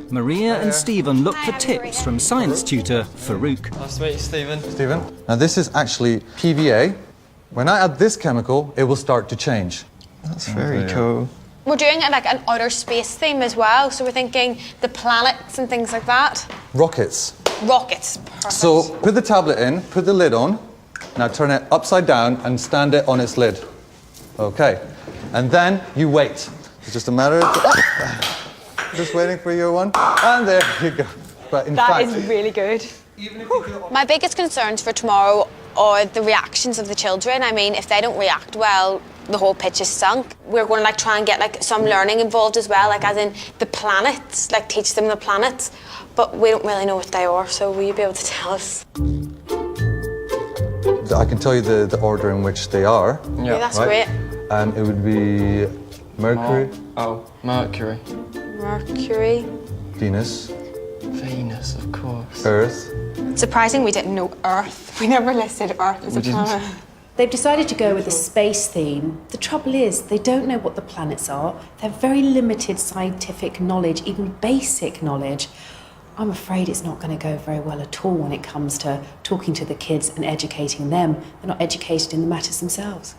Maria and Stephen look for tips from science tutor Farouk. Nice to meet you, Stephen. Stephen, now this is actually PVA. When I add this chemical, it will start to change. That's very cool. We're doing like an outer space theme as well, so we're thinking the planets and things like that. Rockets. Rockets, perfect. So put the tablet in, put the lid on, now turn it upside down and stand it on its lid. Okay, and then you wait. It's just a matter of just waiting for your one, and there you go. But in that fact, is really good. My biggest concerns for tomorrow are the reactions of the children. I mean, if they don't react well, the whole pitch is sunk. We're going to like try and get like some learning involved as well, like as in the planets, like teach them the planets. But we don't really know what they are, so will you be able to tell us? I can tell you the order in which they are. Yeah, that's right? great. And it would be Mercury. Mercury. Mercury. Venus. Venus, of course. Earth. Surprising we didn't know Earth. We never listed Earth as a planet. They've decided to go with a space theme. The trouble is, they don't know what the planets are. They have very limited scientific knowledge, even basic knowledge. I'm afraid it's not going to go very well at all when it comes to talking to the kids and educating them. They're not educated in the matters themselves.